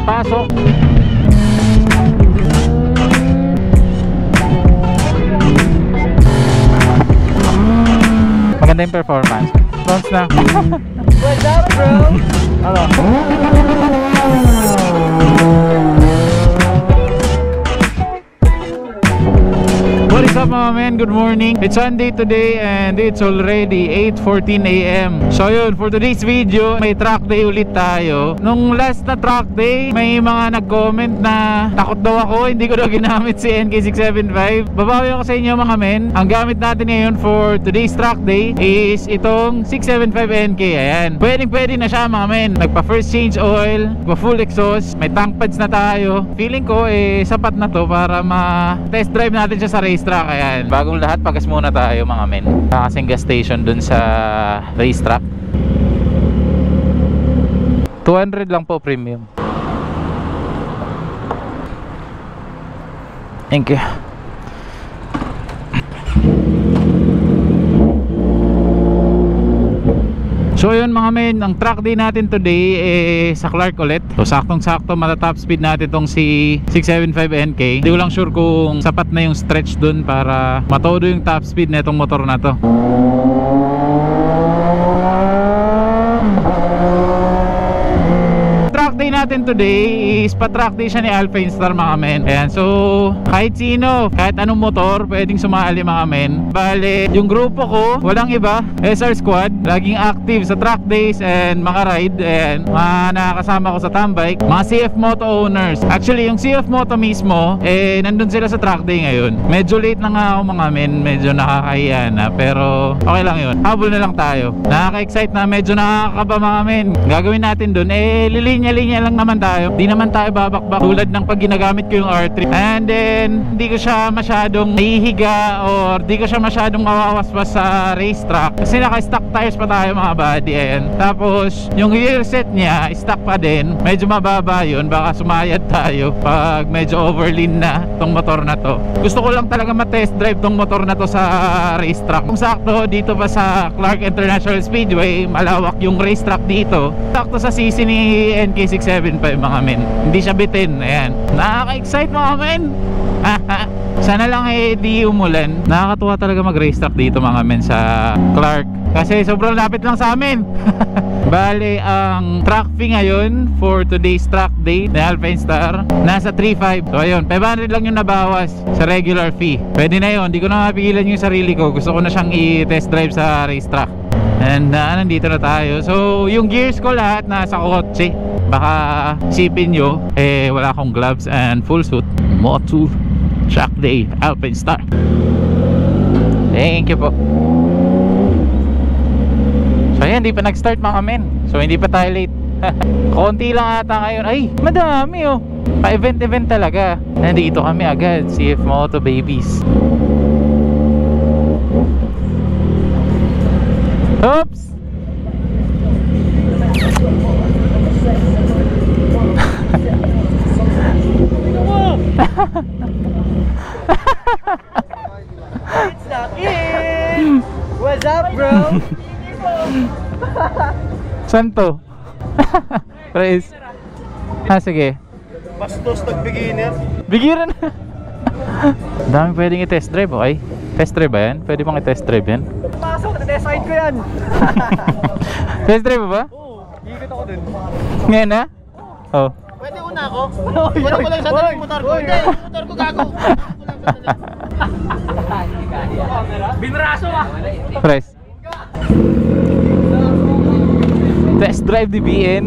Pasok. Maganda yung performance. Bounce na. What's up, bro? Hello. What is up mga men? Good morning. It's Sunday today and it's already 8:14 AM. So yun, for today's video, may track day ulit tayo. Nung last na track day, may mga nag-comment na takot daw ako, hindi ko daw ginamit si NK675. Babawi ako sa inyo mga men. Ang gamit natin ngayon for today's track day is itong 675 NK. Ayan. Pwede na siya mga men. Nagpa first change oil, pa full exhaust, may tank pads na tayo. Feeling ko sapat na to para ma-test drive natin siya sa racetrack. Ayan. Bagong lahat, pagas muna tayo mga men. Kasing gas station dun sa racetrack. 200 lang po premium. Thank you. So yun mga men, ang track day natin today sa Clark ulit. So saktong sakto matatop speed natin tong si 675 NK. Hindi ko lang sure kung sapat na yung stretch dun para matodo yung top speed na itong motor na to. Track day natin today is pa-track day siya ni Alpine Star mga men. Ayan, so kahit sino, kahit anong motor pwedeng sumali mga men. Bale, yung grupo ko, walang iba, SR Squad, laging active sa track days and maka-ride. And mga nakakasama ko sa tambike, mga CF Moto owners. Actually, yung CF Moto mismo, nandun sila sa track day ngayon. Medyo late na nga ako mga men, medyo nakakahiya na, pero okay lang yun. Habol na lang tayo. Nakaka-excite na, medyo nakakaba mga men. Gagawin natin dun, linya lang naman tayo. Di naman tayo babakbak tulad ng pag ginagamit ko yung R3. And then, hindi ko siya masyadong nahihiga or di ko siya masyadong mawawaswas sa racetrack. Kasi naka-stock tires pa tayo mga buddy. Ayan. Tapos, yung gear set niya, stock pa din. Medyo mababa yun. Baka sumayad tayo pag medyo overlean na tong motor na to. Gusto ko lang talaga ma-test drive tong motor na to sa racetrack. Kung sakto, dito pa sa Clark International Speedway, malawak yung racetrack dito. Sakto sa CC ni NK675 mga men. Hindi siya bitin. Ayan. Nakaka-excite mga men. Sana lang di umulan. Nakakatuwa talaga mag-racetrack dito mga men sa Clark. Kasi sobrang lapit lang sa amin. Bale, ang track fee ngayon for today's track day ni Alpine Star, nasa 3.5. So ayun, 500 lang yung nabawas sa regular fee. Pwede na yun. Hindi ko na mapigilan yung sarili ko. Gusto ko na siyang i-test drive sa racetrack. And nandito na tayo. So yung gears ko lahat nasa kotse. Baka sipin nyo, wala akong gloves and full suit. Moto track day Alpine Star. Thank you po. So ayan, hindi pa nag-start mga men. So hindi pa tayo late. Konti lang ata ngayon. Ay, madami oh. Pa-event talaga. Nandito kami agad, CF Moto babies. Oops. It's not in. What's up, bro? Saan to? Praise. Sige. Bastos tag-beginner. Beginner na. Dami pwedeng i-test drive, okay? Test drive ba yan? Pwede bang i-test drive yan? Pasok, test ride ko yan. Test drive ba? Oo, higit ako dun. Ngayon na? Oh. Pwede una ako? Wala ko lang sa daling motor ko. Hindi, yung motor ko gago. Binraso ah. Press. Test drive DBN.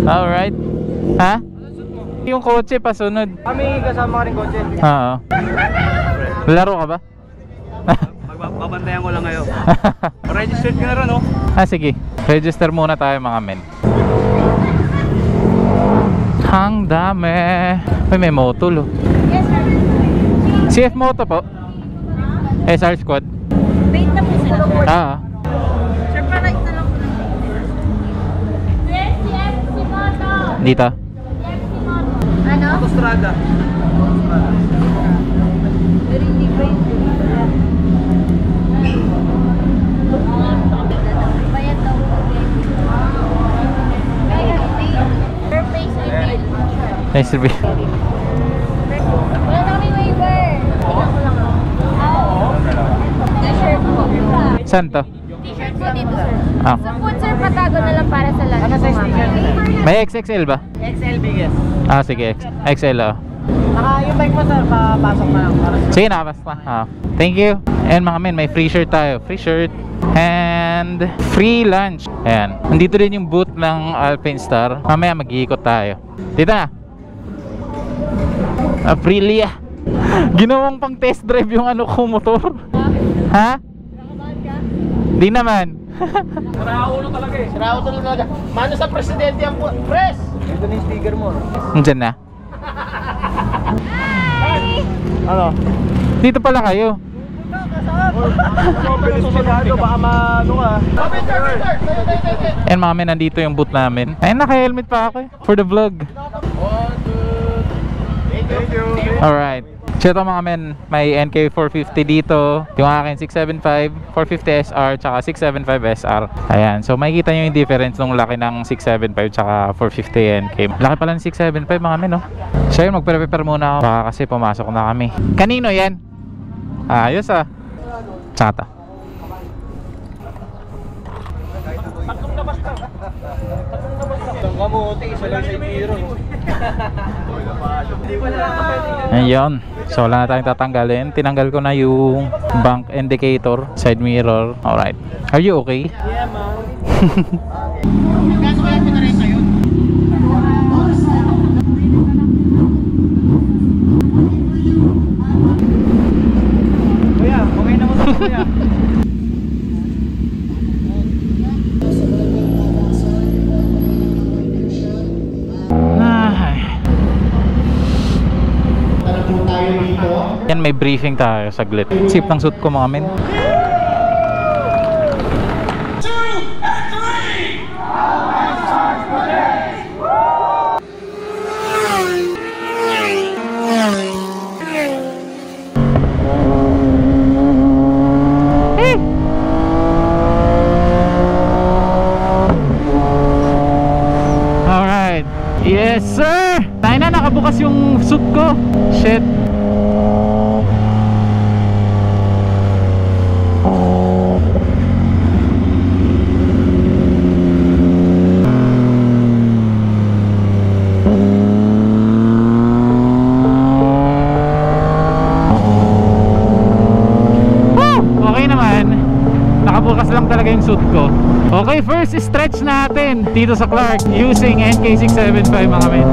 Alright. Ha? Yung kotse pasunod. Kami kasama ka rin kotse. Oo. Laro ka ba? Magbabantayan ko lang ngayon. Registered ka na rin, no? Sige. Register muna tayo mga men. Ang dami. Ay, may motul oh. CF Moto po. SR Squad. Wait na po sila. Sir, pa-right na lang po ng Yes, CFC Moto. Dito. CFC Moto. Ano? Autostrada. Pero hindi ba yun? Bayad daw. Sir, place Nice to be. Wala na kami waiver. Tingnan ko lang. T-shirt po. Saan to? T-shirt po dito, sir. Ah. Sa food, sir, patago na lang para sa lunch. Ano size t-shirt? May XXL ba? XL biggest. Ah, sige. XL, oh. Naka yung bike mo sir, papasok na lang. Para Sige na, basta. Ah. Thank you. And mga men, may free shirt tayo. Free shirt. And free lunch. Ayan. Nandito din yung booth ng Alpine Star. Mamaya mag-iikot tayo. Dito na. Aprilia. Ginawang pang test drive yung ano ko motor. Ha? Di naman. Naraulo talaga eh. Sirao to talaga. Mano sa presidente ang press! Ito na yung sticker mo. Nandyan na. Ano? Dito pala kayo. Bilis sigado, baka maano ka. And mga men, nandito yung booth namin. Ayun, naka-helmet pa ako eh. For the vlog. Thank you. Alright. So ito mga men, may NK450 dito. Yung akin 675, 450 SR, tsaka 675 SR. Ayan. So makikita nyo yung difference nung laki ng 675 tsaka 450 NK. Laki pala ng 675 mga men, no? So yun, magpre-prepare muna ako. Baka kasi pumasok na kami. Kanino yan? Ayos ah. Tsaka to. Kamuti, isa lang sa hero. Ayun. So wala na tayong tatanggalin. Tinanggal ko na yung bank indicator, side mirror. Alright. Are you okay? Yeah, ma'am. Kaso kaya pinarenta yun? Kuya, okay na mo sa kuya. Yan, may briefing tayo saglit. Sip ng suit ko mga men. Alright. Yes sir! Tayo na, nakabukas yung suit ko. Shit. Nakabukas lang talaga yung suit ko. Okay, first stretch natin dito sa Clark using NK675 mga men.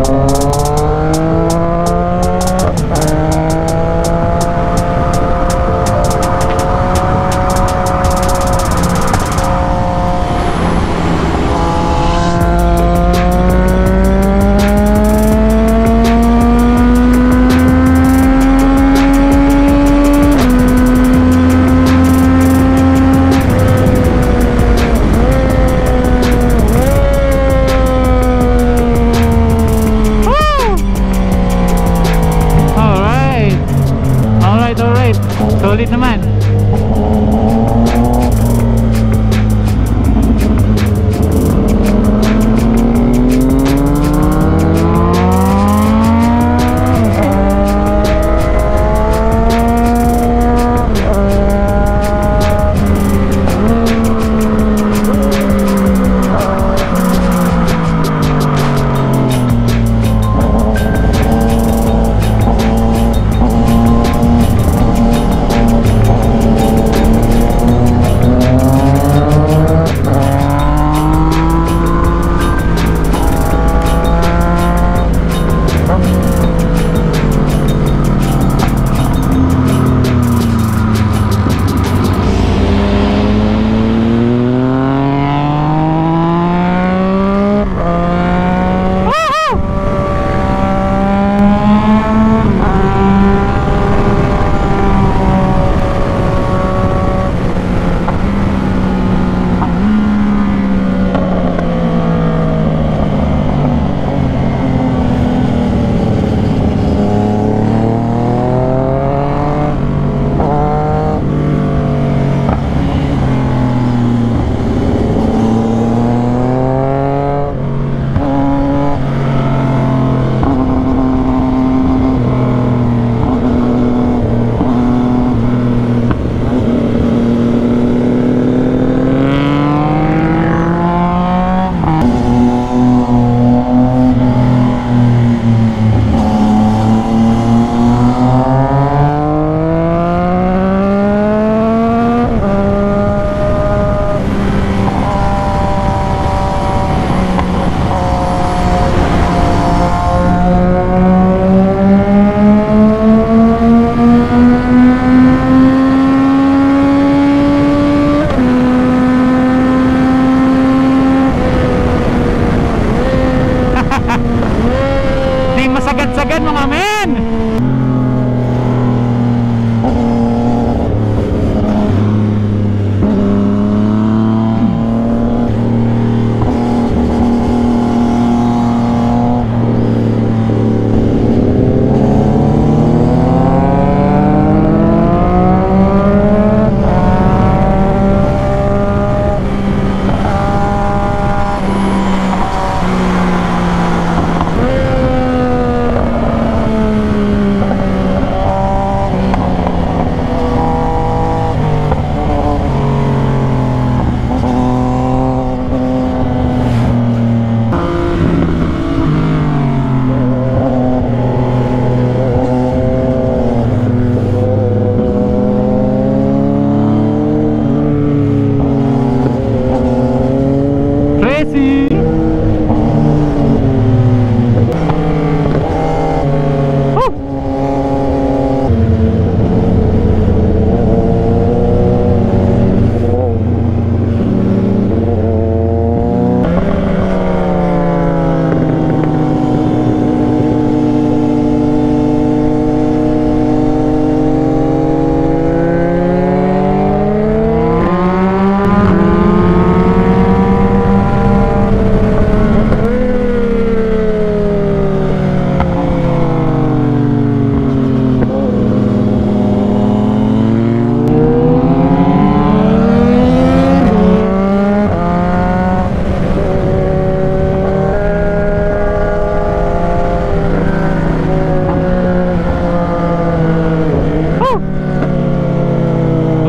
Presi!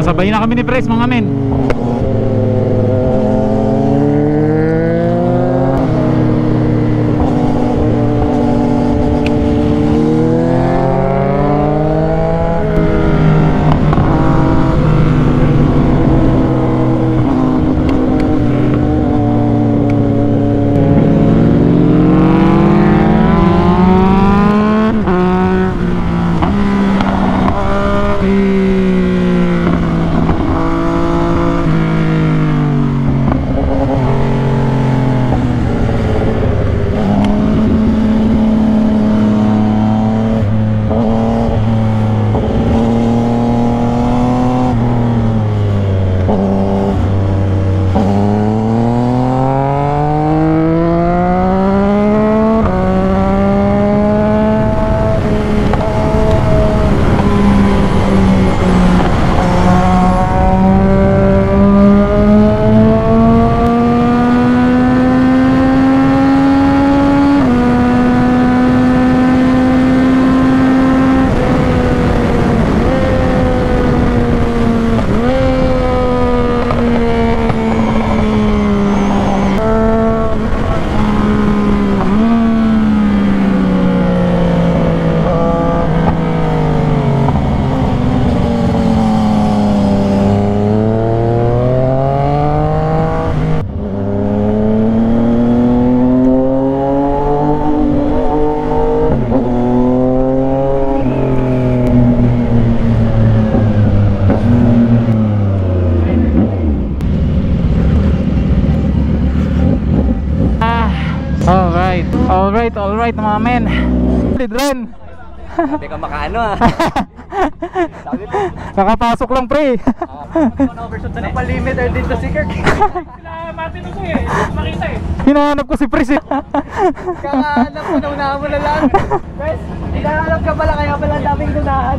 Sabay na kami ni Pres mga men. Alright mga men. Lidran. Hindi ka makaano ah. Kakapasok lang pre. Napalimiter dito si Kirk. Martin ko eh. Makita eh. Hinahanap ko si Pres eh. Kakahanap ko, naunahan mo na lang. Guys, hinahanap ka pala kaya pala daming dunahan.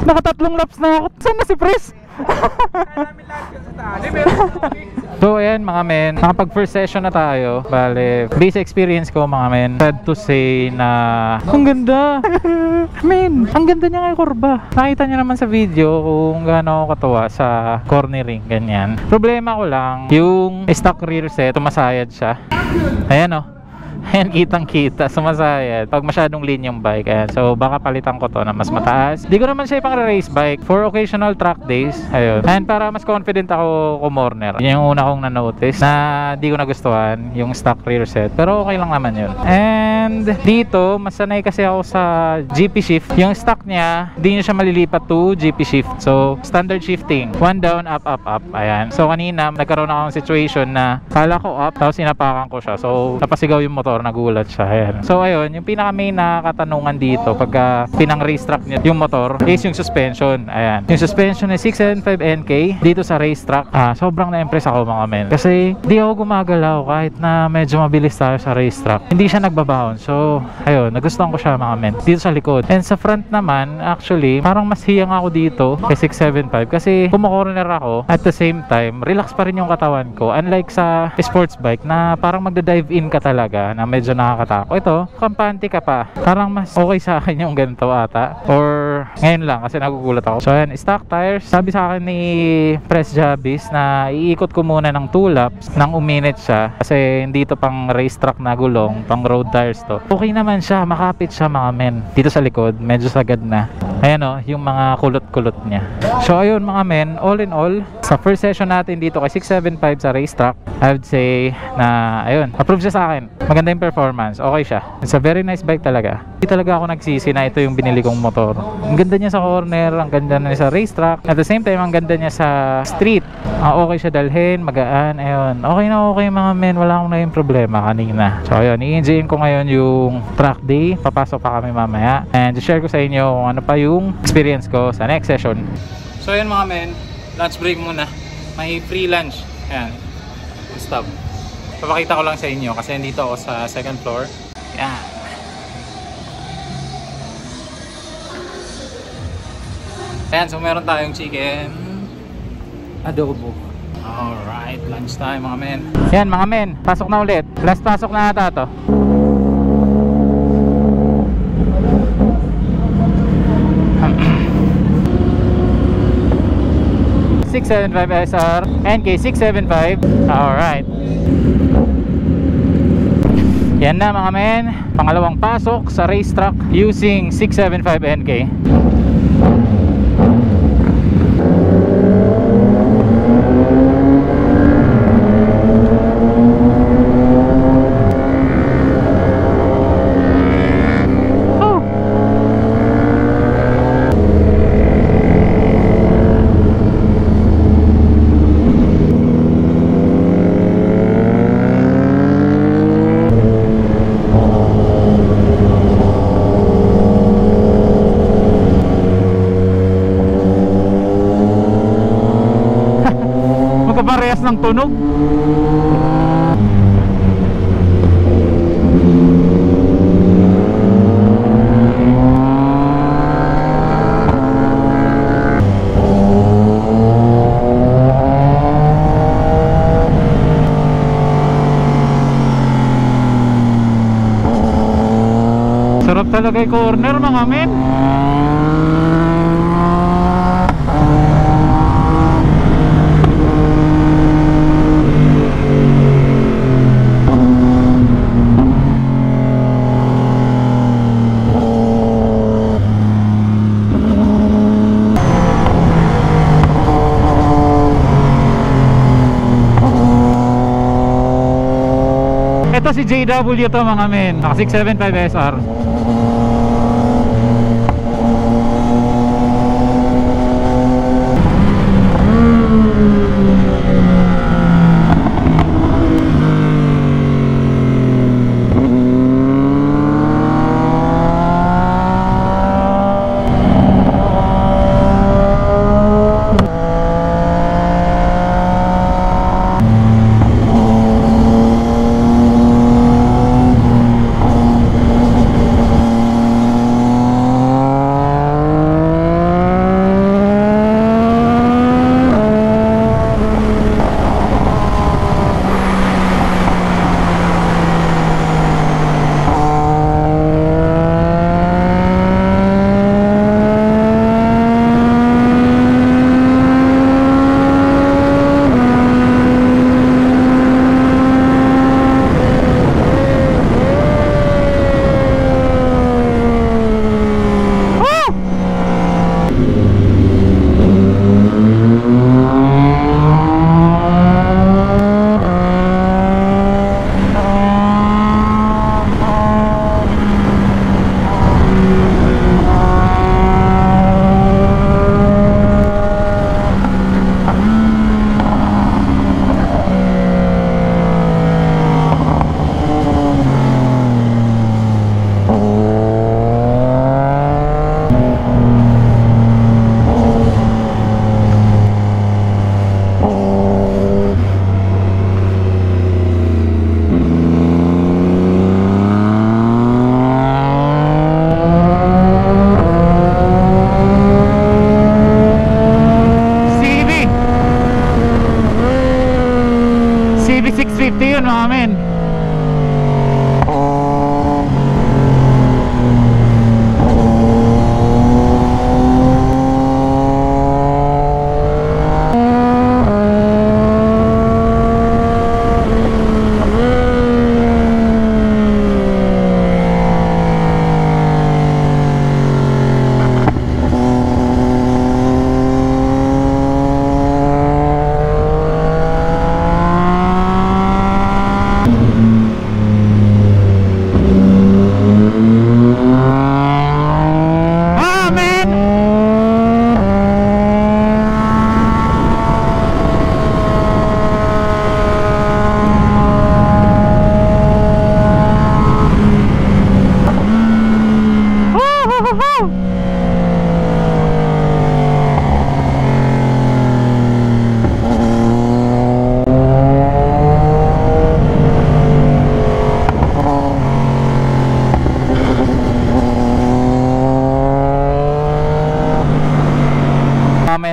Nakatatlong laps na ako. Saan na si Pres? So ayan mga men, nakapag first session na tayo. Bale, base experience ko mga men, sad to say na ang ganda. Men, ang ganda niya kay kurba. Nakita niyo naman sa video kung gaano ako katuwa sa cornering, ganyan. Problema ko lang, yung stock rear set, tumasayad siya. Ayan oh. Ayan, kitang kita, sumasayad pag masyadong lean yung bike. Ayan. So baka palitan ko to na mas mataas. Di ko naman siya pang race bike, for occasional track days. Ayun. And para mas confident ako kumorner. Yun yung una kong na-notice na di ko nagustuhan yung stock rear set, pero okay lang naman yun. And dito mas sanay kasi ako sa GP shift. Yung stock niya, di nyo siya malilipat to GP shift. So standard shifting, 1 down, up, up, up. Ayan. So kanina nagkaroon akong situation na kala ko up, tapos inapakan ko siya. So napasigaw yung motor, nagulat siya. Ayan. So ayun, yung pinaka main na katanungan dito pagka pinang racetrack niya yung motor is yung suspension. Ayan. Yung suspension is 675 NK dito sa racetrack. Sobrang na-impress ako mga men. Kasi di ako gumagalaw kahit na medyo mabilis tayo sa racetrack. Hindi siya nagbabaon. So ayun, nagustuhan ko siya mga men. Dito sa likod. And sa front naman, actually, parang mas hiyang ako dito kay 675 kasi kumo-corner ako at the same time, relax pa rin yung katawan ko. Unlike sa sports bike na parang magda-dive in ka talaga na medyo nakakatakot. Ito, kampante ka pa. Parang mas okay sa akin yung ganito ata. Or ngayon lang kasi nagugulat ako. So ayan, stock tires. Sabi sa akin ni Pres Jabis na iikot ko muna ng 2 laps nang uminit siya kasi hindi to pang racetrack na gulong, pang road tires to. Okay naman siya, makapit siya mga men. Dito sa likod, medyo sagad na. Ayan o, yung mga kulot-kulot niya. So ayun mga men, all in all, sa first session natin dito kay 675 sa racetrack, I would say na ayun, approve siya sa akin. Maganda yung performance, okay siya. It's a very nice bike talaga. Hindi talaga ako nagsisi na ito yung binili kong motor. Ang ganda niya sa corner, ang ganda niya sa racetrack. At the same time, ang ganda niya sa street. Okay siya dalhin, magaan, ayun. Okay na okay mga men, wala akong naging problema kanina. So ayun, i-enjoyin ko ngayon yung track day. Papasok pa kami mamaya. And share ko sa inyo kung ano pa yung experience ko sa next session. So ayun mga men, lunch break muna. May free lunch. Ayan. Stop. Papakita ko lang sa inyo kasi nandito ako sa second floor. Yan. Ayan, so meron tayong chicken adobo. Alright, lunch time mga men. Yan mga men, pasok na ulit. Last pasok na ata to. SR NK675. Alright. Yan na mga men, pangalawang pasok sa racetrack using 675 NK. Parehas ng tunog. Sarap talaga yung corner mga men. Ito si JW to mga men, naka 675 SR.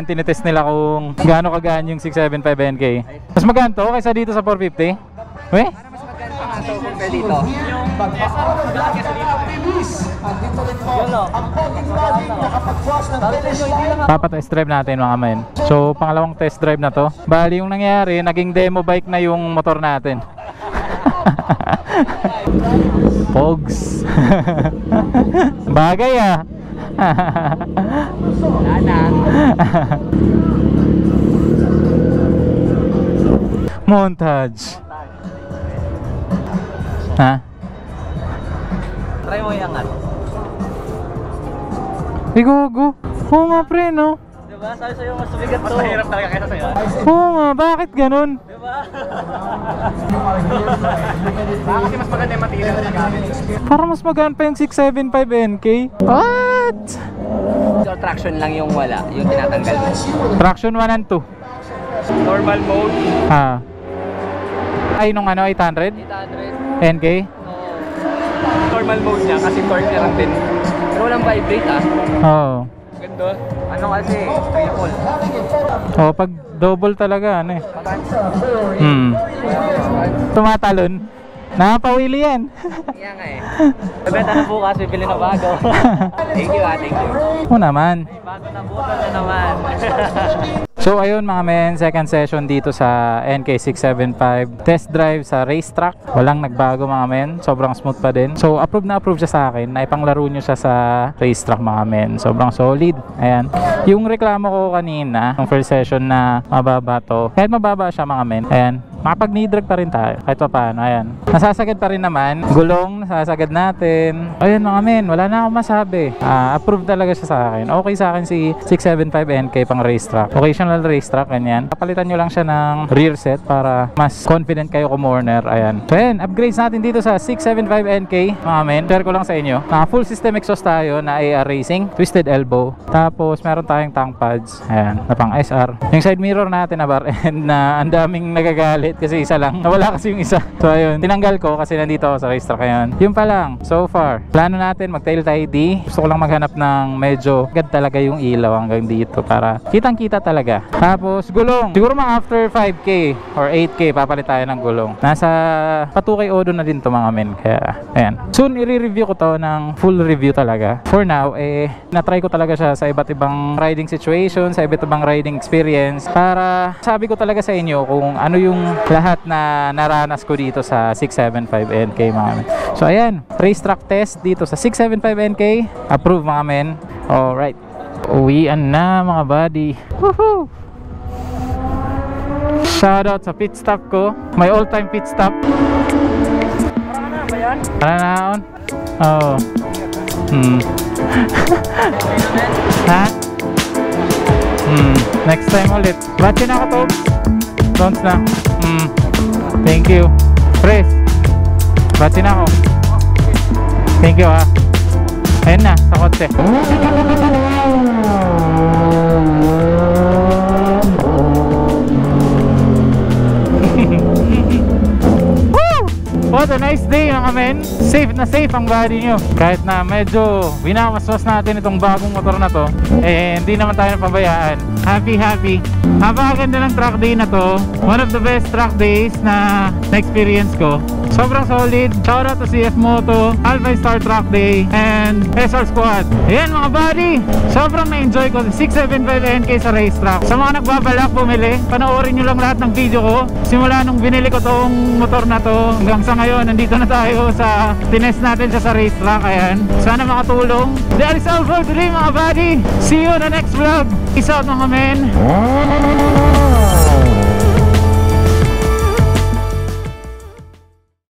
tinitest nila kung gaano kagaan yung 675 NK. Mas magaan to kaysa dito sa 450? Weh? Dito. Papa-test drive natin mga men. So pangalawang test drive na to. Bali yung nangyari, naging demo bike na yung motor natin. Pogs. Bagay ah. Montage. Ha? Try mo yung ano. Igugo. Oo nga pre no. Diba? Sabi sa'yo mas sumigat to. Mas mahirap talaga kaysa sa'yo. Oo nga, bakit ganun? Diba? Baka kasi mas maganda yung material na gamit. Para mas magaan pa yung 675 NK. What? So traction lang yung wala, yung tinatanggal mo. Traction 1 and 2. Normal mode. Ha. Ay nung ano 800 800. NK. Normal mode niya kasi torque niya lang din. Pero walang vibrate ah. Oo. Ganda. Ano kasi? Triple. Oh, pag double talaga ano eh. Tumatalon. Nakapawili yan. Kaya nga eh. Bebenta na bukas, bibili na bago. Thank you ah, thank you. Oo naman. May bago na bukas na naman. So ayun mga men, second session dito sa NK675 test drive sa racetrack. Walang nagbago mga men, sobrang smooth pa din. So approve na approve siya sa akin, na ipanglaro nyo siya sa racetrack mga men. Sobrang solid. Ayan. Yung reklamo ko kanina, yung first session na mababa to, kahit mababa siya mga men, ayan, makapag-knee-drag pa rin tayo kahit pa paano. Ayan. Nasasagad pa rin naman. Gulong, nasasagad natin. Ayun mga men, wala na akong masabi. Approve talaga siya sa akin. Okay sa akin si 675 NK pang racetrack. Occasional racetrack, ganyan. Papalitan nyo lang siya ng rear set para mas confident kayo kumorner. Ayan. So ayan, upgrades natin dito sa 675 NK mga men. Share ko lang sa inyo. Full system exhaust tayo na AR Racing. Twisted elbow. Tapos meron tayong tank pads. Ayan, na pang SR. Yung side mirror natin na bar end na ang daming nagagalit kasi isa lang. Nawala kasi yung isa. So ayun, tinanggal ko kasi nandito ako sa racetrack ngayon. Yung pa lang, so far. Plano natin mag-tail tidy. Gusto ko lang maghanap ng medyo agad talaga yung ilaw hanggang dito para kitang-kita talaga. Tapos gulong. Siguro mga after 5K or 8K papalit tayo ng gulong. Nasa patukay odo na din to mga men. Kaya ayan. Soon i-review ko to ng full review talaga. For now, na-try ko talaga siya sa iba't ibang riding situation, sa iba't ibang riding experience para sabi ko talaga sa inyo kung ano yung lahat na naranas ko dito sa 675 NK mga men. So ayan, racetrack test dito sa 675 NK. Approve mga men. Alright. Uwian na mga buddy. Woohoo! Shoutout sa pit stop ko. My all time pit stop. Parang na ba yan? Para na on? Oo. Ha? Next time ulit. Batch na ako to. Don't na. Thank you. Press. Batch na ako. Thank you ha. Ayun na, sa kotse. What a nice day mga men. Safe na safe ang body nyo. Kahit na medyo binamaswas natin itong bagong motor na to, hindi naman tayo napabayaan. Happy. Napakaganda ng track day na to. One of the best track days na experience ko. Sobrang solid. Shoutout to CF Moto, Alpine Star Track Day, and SR Squad. Ayan mga buddy, sobrang na-enjoy ko 675 NK sa racetrack. Sa mga nagbabalak bumili, panoorin nyo lang lahat ng video ko. Simula nung binili ko tong motor na to hanggang sa ngayon, nandito na tayo sa tinest natin siya sa racetrack. Ayan, sana makatulong. That is all for today mga buddy. See you on the next vlog. Peace out mga men.